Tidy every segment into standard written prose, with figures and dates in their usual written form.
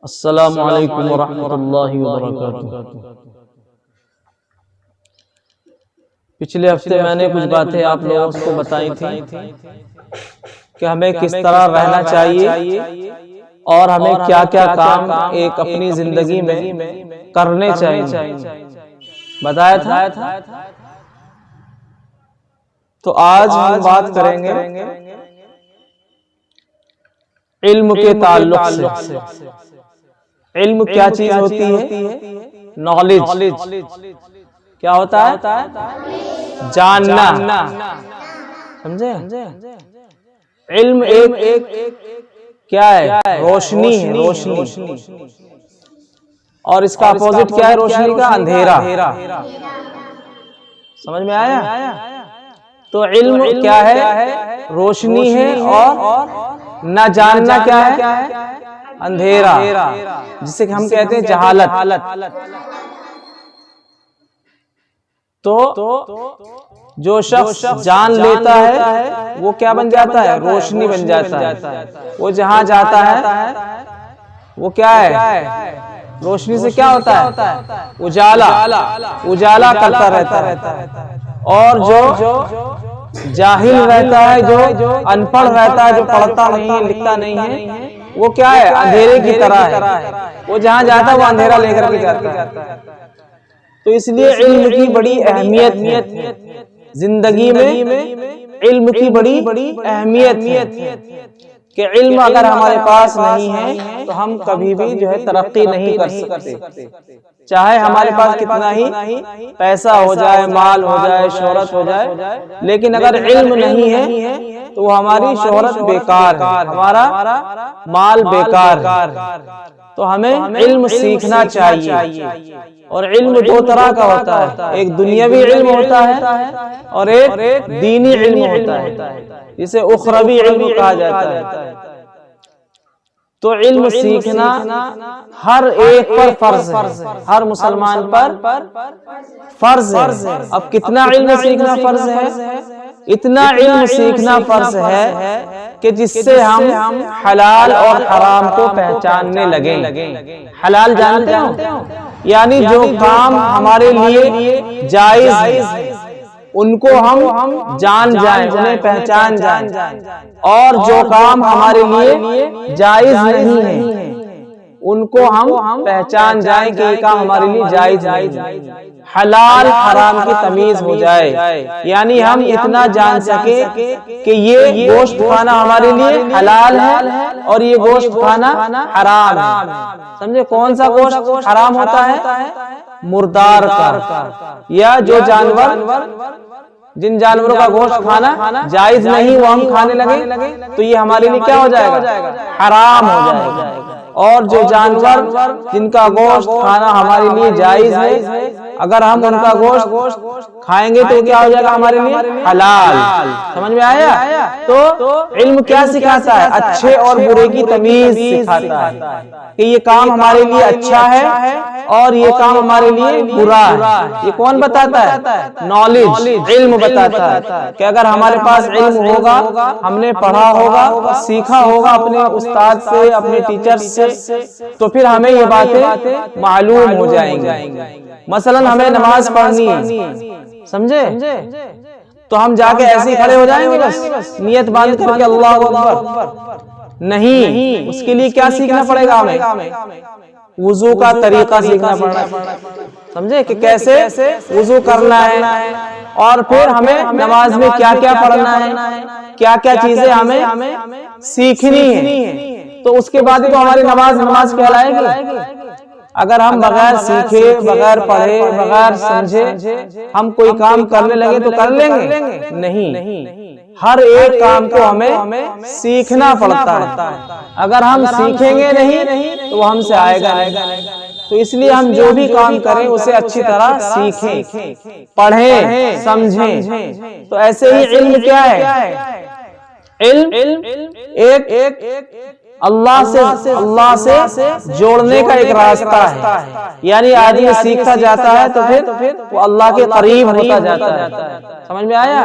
السلام علیکم ورحمۃ اللہ وبرکاتہ۔ پچھلے ہفتے میں نے کچھ باتیں آپ لوگوں کو بتائی تھیں کہ ہمیں کس طرح رہنا چاہیے اور ہمیں کیا کیا کام ایک اپنی زندگی میں کرنے چاہیے، بتایا تھا۔ تو آج ہم بات کریں گے علم کے تعلق سے۔ علم کیا چیز ہوتی ہے؟ نالج کیا ہوتا ہے؟ جاننا، سمجھے؟ علم ایک کیا ہے؟ روشنی ہے، روشنی۔ اور اس کا اپوزٹ کیا ہے روشنی کا؟ اندھیرا۔ سمجھ میں آیا؟ تو علم کیا ہے؟ روشنی ہے، اور نہ جاننا کیا ہے؟ اندھیرا، جسے کہ ہم کہتے ہیں جہالت۔ تو جو شخص جان لیتا ہے وہ کیا بن جاتا ہے؟ روشنی بن جاتا ہے۔ وہ جہاں جاتا ہے وہ کیا ہے؟ روشنی سے کیا ہوتا ہے؟ اجالا کرتا رہتا ہے۔ اور جو جاہل رہتا ہے، جو ان پڑھ رہتا ہے، جو پڑھتا نہیں لکھتا نہیں ہے، وہ کیا ہے؟ اندھیرے کی طرح ہے۔ وہ جہاں جاتا ہے وہ اندھیرا لے کر کے جاتا ہے۔ تو اس لیے علم کی بڑی اہمیت ہے زندگی میں۔ علم کی بڑی اہمیت ہے کہ علم اگر ہمارے پاس نہیں ہے تو ہم کبھی بھی جو ہے ترقی نہیں کر سکتے، چاہے ہمارے پاس کتنا ہی پیسہ ہو جائے، مال ہو جائے، شہرت ہو جائے، لیکن اگر علم نہیں ہے تو وہ ہماری شہرت بیکار ہے، ہمارا مال بیکار ہے۔ تو ہمیں علم سیکھنا چاہیے۔ اور علم دو طرح کا ہوتا ہے، ایک دنیاوی علم ہوتا ہے اور ایک دینی علم ہوتا ہے، جسے اخروی علم کہا جاتا ہے۔ تو علم سیکھنا ہر ایک پر فرض ہے، ہر مسلمان پر فرض ہے۔ اب کتنا علم سیکھنا فرض ہے؟ اتنا علم سیکھنا فرض ہے کہ جس سے ہم حلال اور حرام کو پہچاننے لگیں۔ حلال جانتے ہو؟ یعنی جو کام ہمارے لیے جائز ہے ان کو ہم جان جائیں، انہیں پہچان جائیں، اور جو کام ہمارے لیے جائز نہیں ہے ان کو ہم پہچان جائیں کہ یہ کام ہمارے لیے جائز نہیں ہے۔ حلال حرام کی تمیز ہو جائے، یعنی ہم اتنا جان سکے کہ یہ گوشت کھانا ہمارے لیے حلال ہے اور یہ گوشت کھانا حرام ہے۔ سمجھے؟ کون سا گوشت حرام ہوتا ہے؟ مردار کا، یا جو جن جانوروں کا گوشت کھانا جائز نہیں وہ ہم کھانے لگے تو یہ ہمارے لیے کیا ہو جائے گا؟ حرام ہو جائے گا۔ اور جو جانور جن کا گوشت کھانا ہمارے لیے جائز ہے، اگر ہم ان کا گوشت کھائیں گے تو کیا ہو جائے گا ہمارے لیے؟ حلال۔ سمجھ میں آیا؟ تو علم کیا سکھاتا ہے؟ اچھے اور برے کی تمیز سکھاتا ہے کہ یہ کام ہمارے لیے اچھا ہے اور یہ کام ہمارے لیے برا ہے۔ یہ کون بتاتا ہے؟ نالج، علم بتاتا ہے کہ اگر ہمارے پاس علم ہوگا، ہم نے پڑھا ہوگا، سیکھا ہوگا اپنے استاد سے، اپنے ٹیچر سے، تو پھر ہمیں یہ باتیں معلوم ہو جائیں گی۔ مثلا ہمیں نماز پڑھنی ہے، سمجھے؟ تو ہم جا کے ایسے ہی کھڑے ہو جائیں گے بس نیت باندھ کر کے اللہ اکبر؟ نہیں، اس کے لیے کیا سیکھنا پڑے گا ہمیں؟ وضو کا طریقہ سیکھنا پڑنا، سمجھے؟ کہ کیسے وضو کرنا ہے، اور پھر ہمیں نماز میں کیا کیا پڑھنا ہے، کیا کیا چیزیں ہمیں سیکھنی ہے، تو اس کے بعد تو ہماری نماز کہلائے گی۔ اگر ہم بغیر سیکھے، بغیر پڑھے، بغیر سمجھے ہم کوئی کام کرنے لگے تو کر لیں گے؟ نہیں، ہر ایک کام کو ہمیں سیکھنا پڑتا ہے۔ اگر ہم سیکھیں گے نہیں تو وہ ہم سے آئے گا نہیں۔ تو اس لیے ہم جو بھی کام کریں اسے اچھی طرح سیکھیں، پڑھیں، سمجھیں۔ تو ایسے ہی علم کیا ہے؟ علم ایک اللہ سے جوڑنے کا ایک راستہ ہے، یعنی آدمی سیکھتا جاتا ہے تو پھر وہ اللہ کے قریب ہوتا جاتا ہے۔ سمجھ میں آیا؟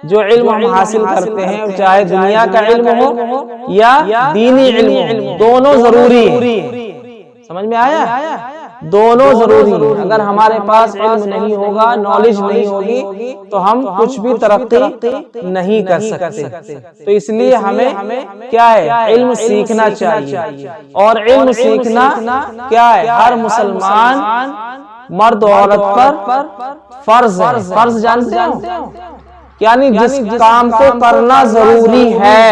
جو علم ہم حاصل کرتے ہیں، چاہے دنیا کا علم ہو یا دینی علم ہو، دونوں ضروری ہے۔ سمجھ میں آیا؟ دونوں ضروری ہیں. اگر ہمارے پاس علم نہیں ہوگا، نالج نہیں ہوگی، تو ہم کچھ بھی ترقی نہیں کر سکتے. تو اس لیے ہمیں کیا ہے؟ علم سیکھنا چاہیے. اور علم سیکھنا کیا ہے؟ ہر مسلمان مرد و عورت پر فرض ہے. فرض جانتے ہو؟ یعنی جس کام کو کرنا ضروری ہے.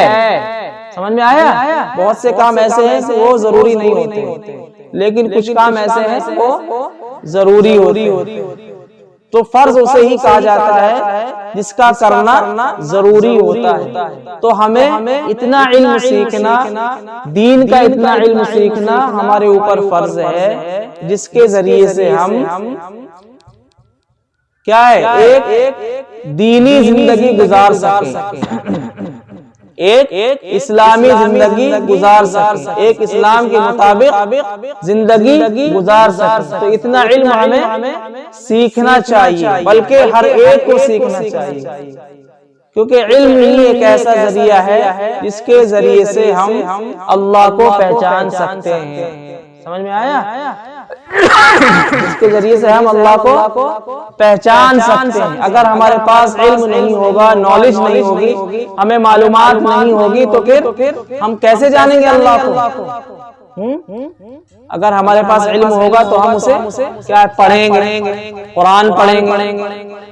سمجھ میں آیا؟ بہت سے کام ایسے ہیں کہ وہ ضروری نہیں ہوتے، لیکن کچھ کام ایسے ہیں کہ وہ ضروری ہوتے. تو فرض اسے ہی کہا جاتا ہے جس کا کرنا ضروری ہوتا ہے. تو ہمیں اتنا علم سیکھنا، دین کا اتنا علم سیکھنا ہمارے اوپر فرض ہے، جس کے ذریعے سے ہم کیا ہے؟ ایک دینی زندگی گزار سکیں، ایک اسلامی زندگی گزار سکیں، ایک اسلام کے مطابق زندگی گزار سکیں. تو اتنا علم ہمیں سیکھنا چاہیے، بلکہ ہر ایک کو سیکھنا چاہیے، کیونکہ علم ہی ایک ایسا ذریعہ ہے جس کے ذریعے سے ہم اللہ کو پہچان سکتے ہیں. سمجھ میں آیا؟ جس کے ذریعے سے ہم اللہ کو پہچان سکتے ہیں. اگر ہمارے پاس علم نہیں ہوگا، نالج نہیں ہوگی، ہمیں معلومات نہیں ہوگی، تو پھر ہم کیسے جانیں گے اللہ کو؟ اگر ہمارے پاس علم ہوگا تو ہم اسے کیا پڑھیں گے، قرآن پڑھیں گے.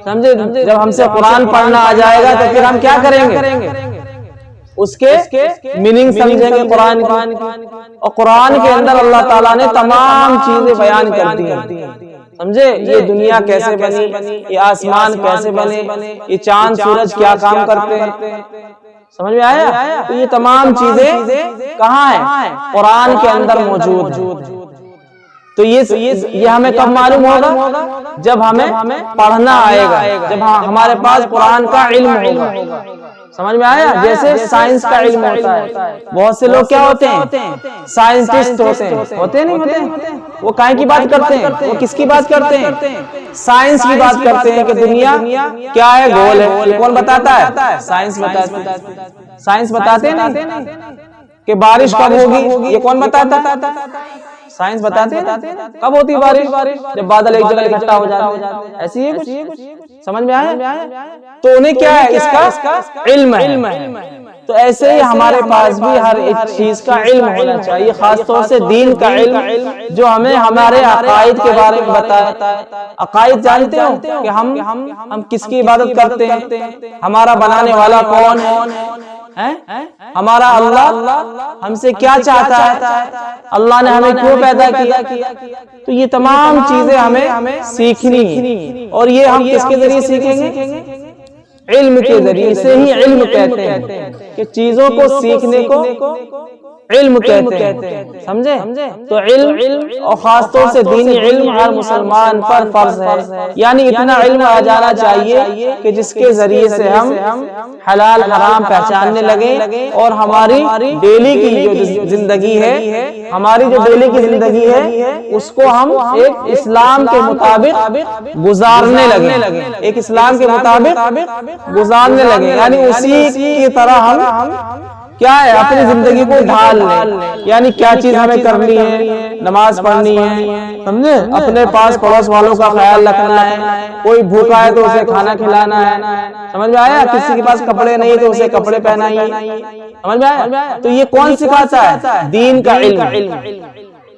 سمجھے؟ جب ہم سے قرآن پڑھنا آ جائے گا تو پھر ہم کیا کریں گے؟ اس کے میننگ سمجھیں گے قرآن کی. اور قرآن کے اندر اللہ تعالیٰ نے تمام چیزیں بیان کر دی ہیں. سمجھے؟ یہ دنیا کیسے بنی، یہ آسمان کیسے بنے، یہ چاند سورج کیا کام کرتے ہیں. سمجھ میں آیا؟ تو یہ تمام چیزیں کہاں ہیں؟ قرآن کے اندر موجود ہیں. تو یہ ہمیں کب معلوم ہوگا؟ جب ہمیں پڑھنا آئے گا، جب ہمارے پاس قرآن کا علم ہوگا. سمجھ میں آیا؟ جیسے سائنس کا علم ہوتا ہے. بہت سے لوگ کیا ہوتے ہیں؟ سائنٹسٹ ہوتے نہیں. وہ کائیں کی بات کرتے ہیں؟ وہ کس کی بات کرتے ہیں؟ سائنس کی بات کرتے ہیں کہ دنیا کیا ہے؟ گول ہے. یہ کون بتاتا ہے؟ سائنس بتاتا ہے. سائنس بتاتے نہیں کہ بارش کب ہوگی. یہ کون بتاتا ہے؟ سائنس بتاتے ہیں. کب ہوتی بارش؟ جب بادل ایک جگہ اکٹھا ہو جاتے ہیں. ایسی ہے کچھ. سمجھ میں آیا؟ تو انہیں کیا ہے؟ اس کا علم ہے. تو ایسے ہی ہمارے پاس بھی ہر ایک چیز کا علم ہونا چاہیے، خاص طور سے دین کا علم، جو ہمیں ہمارے عقائد کے بارے میں بتائے. عقائد جانتے ہو کہ ہم کس کی عبادت کرتے ہیں؟ ہمارا بنانے والا کون ہے؟ ہمارا اللہ ہم سے کیا چاہتا ہے؟ اللہ نے ہمیں کیوں پیدا کیا؟ تو یہ تمام چیزیں ہمیں سیکھنی ہیں. اور یہ ہم کس کے ذریعے سیکھیں گے؟ علم کے ذریعے سے ہی. علم کہتے ہیں کہ چیزوں کو سیکھنے کو علم کہتے ہیں. سمجھے؟ تو علم اور خاص طور سے دینی علم ہر مسلمان پر فرض ہے. یعنی اتنا علم آ جانا چاہیے کہ جس کے ذریعے سے ہم حلال حرام پہچاننے لگیں، اور ہماری ڈیلی کی جو زندگی ہے، ہماری جو ڈیلی کی زندگی ہے، اس کو ہم ایک اسلام کے مطابق گزارنے لگیں. ایک اسلام کے مطابق گزارنے لگیں، یعنی اسی کی طرح ہم کیا ہے؟ اپنی زندگی کو ڈھال لیں. یعنی کیا چیز ہمیں کرنی ہے؟ نماز پڑھنی ہے. سمجھے؟ اپنے پاس پڑوس والوں کا خیال رکھنا ہے. کوئی بھوکا ہے تو اسے کھانا کھلانا ہے. سمجھ میں آیا؟ کسی کے پاس کپڑے نہیں تو اسے کپڑے پہنائیے. سمجھ میں آیا؟ تو یہ کون سکھاتا ہے؟ دین کا علم.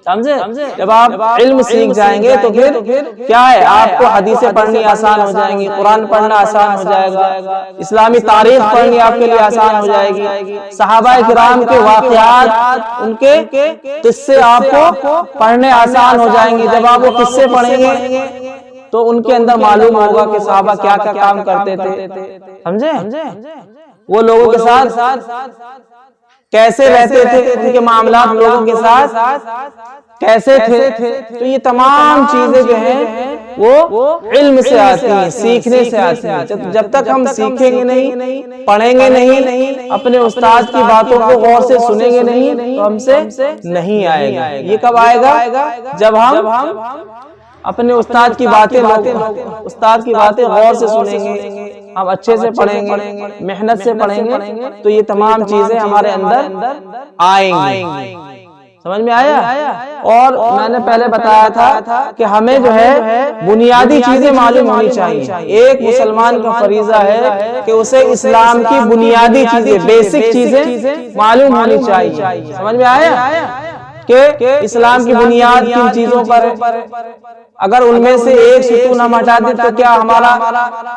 سمجھے؟ جب آپ علم سیکھ جائیں گے تو پھر کیا ہے؟ آپ کو حدیثیں پڑھنی آسان ہو جائیں گی، قرآن پڑھنا آسان ہو جائے گا، اسلامی تاریخ پڑھنی آپ کے لیے آسان ہو جائے گی. صحابہ کرام کے واقعات، ان کے قصے آپ کو پڑھنے آسان ہو جائیں گے. جب آپ وہ قصے پڑھیں گے تو ان کے اندر معلوم ہوگا کہ صحابہ کیا کیا کام کرتے تھے. سمجھے؟ وہ لوگوں کے ساتھ کیسے رہتے تھے، ان کے معاملات لوگوں کے ساتھ کیسے تھے. تو یہ تمام چیزیں جو ہیں وہ علم سے آتی ہیں، سیکھنے سے آتی ہیں. جب تک ہم سیکھیں گے نہیں، پڑھیں گے نہیں، اپنے استاد کی باتوں کو غور سے سنیں گے نہیں، تو ہم سے نہیں آئے گا. یہ کب آئے گا؟ جب ہم اپنے استاد کی باتیں غور سے سنیں گے، ہم اچھے سے پڑھیں گے، محنت سے پڑھیں گے، تو یہ تمام چیزیں ہمارے اندر آئیں گی. سمجھ میں آیا؟ اور میں نے پہلے بتایا تھا کہ ہمیں جو ہے بنیادی چیزیں معلوم ہونی چاہیے. ایک مسلمان کا فریضہ ہے کہ اسے اسلام کی بنیادی چیزیں، بیسک چیزیں معلوم ہونی چاہیے. سمجھ میں آیا کہ اسلام کی بنیاد کن چیزوں پر ہے؟ اگر ان میں سے ایک ستون ہم ہٹا دیں تو کیا ہمارا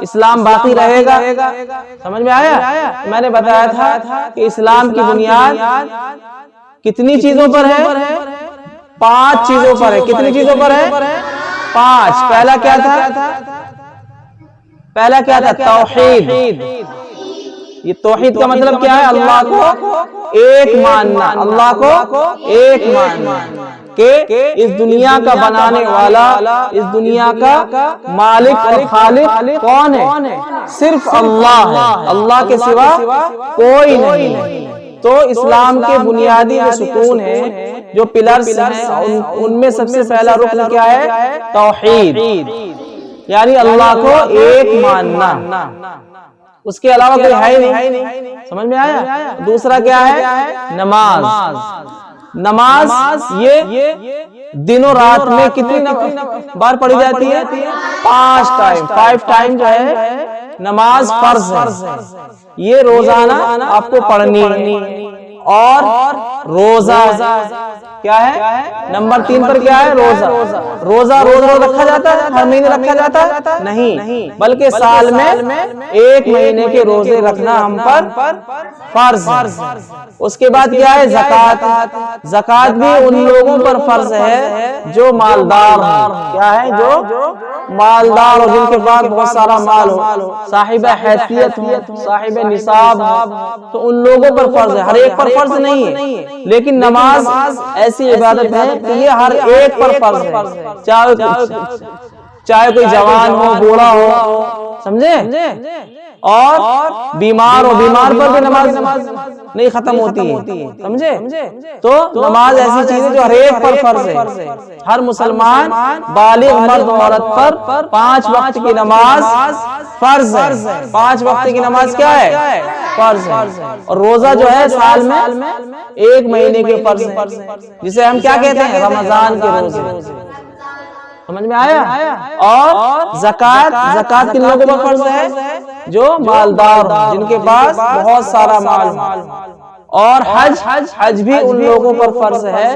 اسلام باقی رہے گا؟ سمجھ میں آیا؟ میں نے بتایا تھا کہ اسلام کی بنیاد کتنی چیزوں پر ہے؟ 5 چیزوں پر ہے. کتنی چیزوں پر ہے؟ 5. پہلا کیا تھا؟ توحید. یہ توحید کا مطلب کیا ہے؟ اللہ کو ایک ماننا. اللہ کو ایک ماننا کہ اس دنیا کا بنانے والا، اس دنیا کا مالک اور خالق کون ہے؟ صرف اللہ ہے. اللہ کے سوا کوئی نہیں ہے. تو اسلام کے بنیادی جو ستون ہیں، جو پلرز ہیں، ان میں سب سے پہلا رکن کیا ہے؟ توحید، یعنی اللہ کو ایک ماننا. اس کے علاوہ کوئی ہے نہیں. سمجھ میں آیا؟ دوسرا کیا ہے؟ نماز. یہ دن و رات میں کتنی بار پڑھی جاتی ہے؟ 5 ٹائم جو ہے نماز فرض ہے. یہ روزانہ آپ کو پڑھنی ہے. اور روزہ کیا ہے؟ نمبر 3 پر کیا ہے؟ روزہ روز رکھا جاتا ہے؟ ہر مہینے رکھا جاتا ہے؟ نہیں، بلکہ سال میں 1 مہینے کے روزے رکھنا ہم پر فرض ہے. اس کے بعد کیا ہے؟ زکوٰۃ بھی ان لوگوں پر فرض ہے جو مالدار ہوں. کیا ہے؟ جو مالدار ہو، جن کے پاس بہت سارا مال ہو، صاحب حیثیت ہو، صاحب نصاب ہو، تو ان لوگوں پر فرض ہے. ہر ایک پر فرض نہیں ہے، لیکن نماز ایسی عبادت ہے کہ یہ ہر ایک پر فرض ہے، چاہے کوئی جوان ہو، بوڑھا ہو. سمجھے؟ اور بیمار ہو، بیمار پر بھی نماز نہیں ختم ہوتی ہے. سمجھے؟ تو نماز ایسی چیز ہے جو ہر ایک پر فرض ہے. ہر مسلمان بالغ مرد عورت پر 5 وقت کی نماز فرض ہے. 5 وقت کی نماز کیا ہے؟ فرض ہے. اور روزہ جو ہے سال میں 1 مہینے کے فرض ہے، جسے ہم کیا کہتے ہیں؟ رمضان کے روزے. سمجھ میں آیا؟ اور زکوٰۃ کن لوگوں پر فرض ہے؟ جو مالدار ہوں، جن کے پاس بہت سارا مال ہو. اور حج بھی ان لوگوں پر فرض ہے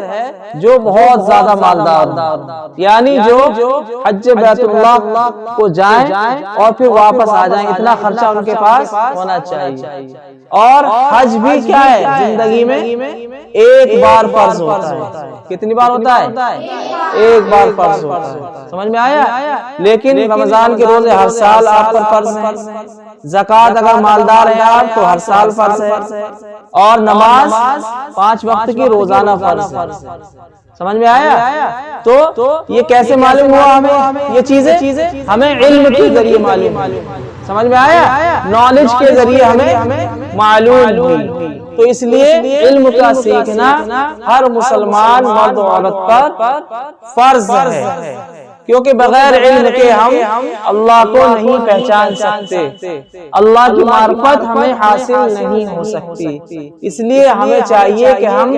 جو بہت زیادہ مالدار ہوں، یعنی جو حج بیت اللہ کو جائیں اور پھر واپس آ جائیں، اتنا خرچہ ان کے پاس ہونا چاہیے. اور حج بھی کیا ہے؟ زندگی میں 1 بار فرض ہوتا ہے. کتنی بار ہوتا ہے؟ 1 بار فرض ہوتا ہے. سمجھ میں آیا؟ لیکن رمضان کے روزے ہر سال آپ پر فرض ہیں. زکوٰۃ اگر مالدار ہیں آپ تو ہر سال فرض ہے. اور نماز 5 وقت کی روزانہ فرض ہے. سمجھ میں آیا؟ تو یہ کیسے معلوم ہوا ہمیں؟ یہ چیزیں ہمیں علم کے ذریعے معلوم. سمجھ میں آیا؟ نالج کے ذریعے ہمیں معلوم ہوئی. تو اس لیے علم کا سیکھنا ہر مسلمان مرد و عورت پر فرض ہے، کیونکہ بغیر علم کے ہم اللہ کو نہیں پہچان سکتے. اللہ کی معرفت ہمیں حاصل نہیں ہو سکتی. اس لیے ہمیں چاہیے کہ ہم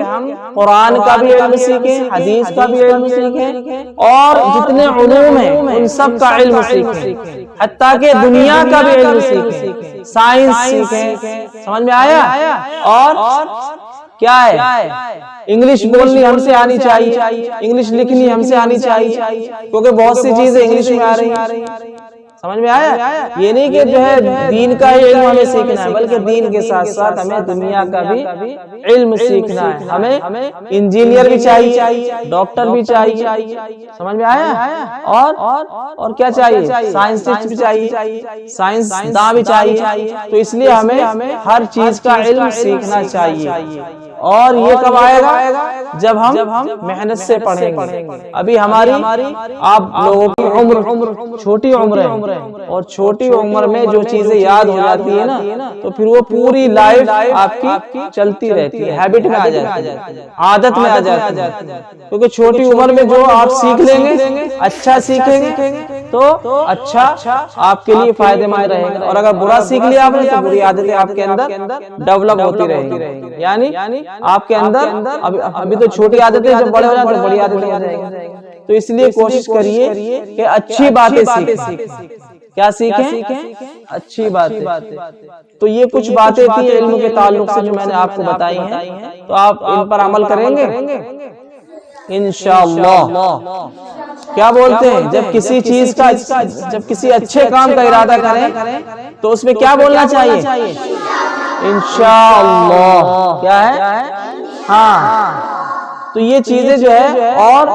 قرآن کا بھی علم سیکھیں، حدیث کا بھی علم سیکھیں، اور جتنے علوم ہیں ان سب کا علم سیکھیں، حتیٰ کہ دنیا کا بھی علم سیکھیں، سائنس سیکھیں. سمجھ میں آیا؟ اور کیا ہے؟ انگلش بولنی ہم سے آنی چاہیے، انگلش لکھنی ہم سے آنی چاہیے، کیونکہ بہت سی چیزیں انگلش میں آ رہی ہیں. سمجھ میں آیا؟ یہ نہیں کہ جو ہے دین کا ہی علم ہمیں سیکھنا ہے، بلکہ دین کے ساتھ ساتھ ہمیں دنیا کا بھی علم سیکھنا ہے. ہمیں انجینئر بھی چاہیے، ڈاکٹر بھی چاہیے. سمجھ میں آیا؟ اور کیا چاہیے؟ سائنسسٹ بھی چاہیے، سائنس داں بھی چاہیے. تو اس لیے ہمیں ہر چیز کا علم سیکھنا چاہیے. اور یہ کب آئے گا؟ جب ہم محنت سے پڑھیں گے. ابھی ہماری آپ لوگوں کی عمر چھوٹی عمر ہے، اور چھوٹی عمر میں جو چیزیں یاد ہو جاتی ہے نا تو پھر وہ پوری لائف آپ کی چلتی رہتی ہے، ہیبٹ میں آ جاتی ہے، عادت میں آ جاتی ہے، کیونکہ چھوٹی عمر میں جو آپ سیکھ لیں گے اچھا سیکھیں گے تو اچھا آپ کے لیے فائدہ مند رہے گا، اور اگر برا سیکھ لیا آپ نے تو بری عادتیں آپ کے اندر ڈیولپ ہوتی رہیں گی، یعنی آپ کے اندر ابھی تو چھوٹی عادتیں جب بڑے ہو جائیں تو بڑی عادتیں ہو جائیں گی۔ تو اس لیے کوشش کریے کہ اچھی باتیں سیکھیں۔ کیا سیکھیں؟ اچھی باتیں۔ تو یہ کچھ باتیں تھی علم کے تعلق سے جو میں نے آپ کو بتائی ہیں، تو آپ ان پر عمل کریں گے انشاءاللہ۔ کیا بولتے ہیں؟ جب کسی چیز کا، جب کسی اچھے کام کا ارادہ کریں تو اس میں کیا بولنا چاہیے؟ انشاءاللہ۔ کیا ہے؟ ہاں۔ تو یہ چیزیں جو ہے، اور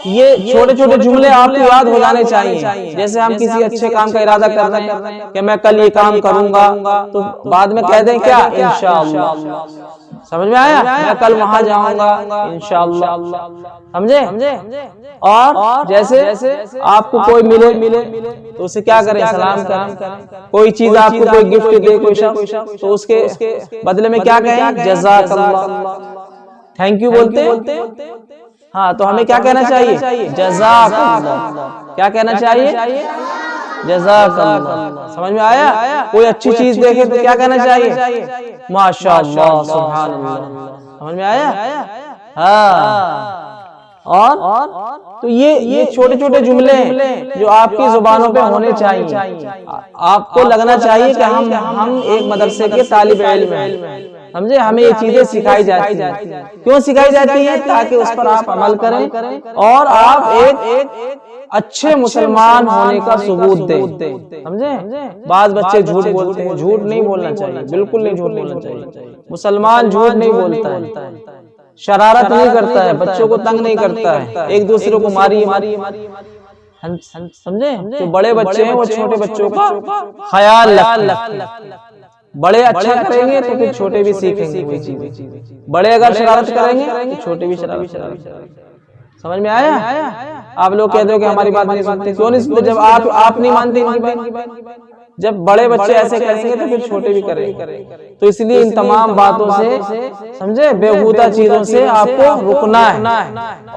یہ چھوٹے چھوٹے جملے آپ کو یاد ہو جانے چاہیے۔ جیسے ہم کسی اچھے کام کا ارادہ کر رہے ہیں کہ میں کل یہ کام کروں گا، تو بعد میں کہہ دیں کیا؟ انشاءاللہ۔ سمجھ میں آیا؟ میں کل وہاں جاؤں گا انشاءاللہ۔ سمجھے؟ اور جیسے آپ کو کوئی ملے تو اسے کیا کریں؟ سلام کریں۔ کوئی چیز آپ کو کوئی گفٹ دے کوئی شخص، تو اس کے بدلے میں کیا کہیں؟ جزاک اللہ، تھینک یو بولتے ہیں۔ ہاں، تو ہمیں کیا کہنا چاہیے؟ جزاک اللہ۔ کیا کہنا چاہیے؟ جزاک اللہ۔ سمجھ میں آیا؟ کوئی اچھی چیز دیکھے تو کیا کہنا چاہیے؟ ماشاءاللہ، سبحان اللہ۔ سمجھ میں آیا؟ ہاں۔ اور تو یہ چھوٹے چھوٹے جملے ہیں جو آپ کی زبانوں پہ ہونے چاہیے۔ آپ کو لگنا چاہیے کہ ہم ایک مدرسے کے طالب علم ہیں، سمجھے؟ ہمیں یہ چیزیں سکھائی جاتی ہیں۔ کیوں سکھائی جاتی ہیں؟ تاکہ اس پر آپ عمل کریں اور آپ ایک اچھے مسلمان ہونے کا ثبوت دیں، سمجھے؟ بعض بچے جھوٹ بولتے ہیں، جھوٹ نہیں بولنا چاہیے، بالکل نہیں جھوٹ بولنا چاہیے۔ مسلمان جھوٹ نہیں بولتا ہے، شرارت نہیں کرتا ہے، بچوں کو تنگ نہیں کرتا ہے، ایک دوسرے کو ماری، سمجھے؟ جو بڑے بچے ہیں وہ چھوٹے بچوں کا خیال رکھتے ہیں۔ بڑے اچھا کریں گے تو پھر چھوٹے بھی سیکھیں گے وہی چیزیں۔ بڑے اگر شرارت کریں گے تو چھوٹے بھی شرارت کریں گے۔ سمجھ میں آیا؟ آپ لوگ کہتے ہو کہ ہماری بات نہیں سنتے، کیوں نہیں سنتے؟ جب آپ نہیں مانتے ان کی بات، جب بڑے بچے ایسے کریں گے تو پھر چھوٹے بھی کریں گے۔ تو اس لیے ان تمام باتوں سے، سمجھے، بیہودہ چیزوں سے آپ کو رکنا ہے،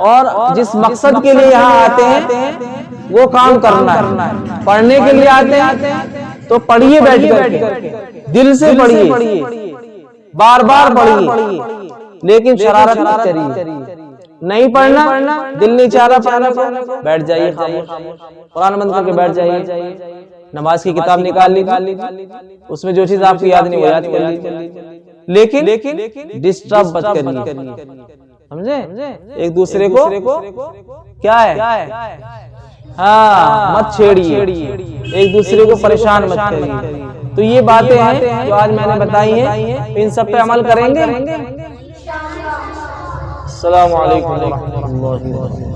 اور جس مقصد کے لیے یہاں آتے ہیں وہ کام کرنا ہے۔ پڑھنے کے لیے آتے ہیں تو پڑھیے، بیٹھ کر کے دل سے پڑھیے، بار بار پڑھیے، لیکن شرارت نہ کریے۔ نہیں پڑھنا، دل نہیں چاہ رہا پڑھنے کو، بیٹھ جائیے، قرآن بند کر کے بیٹھ جائیے، نماز کی کتاب نکال لیجیے، اس میں جو چیز آپ کو یاد نہیں وہ یاد کر لیجیے، لیکن ڈسٹرب مت کریے، سمجھے؟ ایک دوسرے کو کیا ہے؟ ہاں، مت چھیڑیے، ایک دوسرے کو پریشان مت کریے۔ تو یہ باتیں ہیں جو آج میں نے بتائی ہیں، ان سب پہ عمل کریں گے۔ السلام علیکم ورحمۃ اللہ۔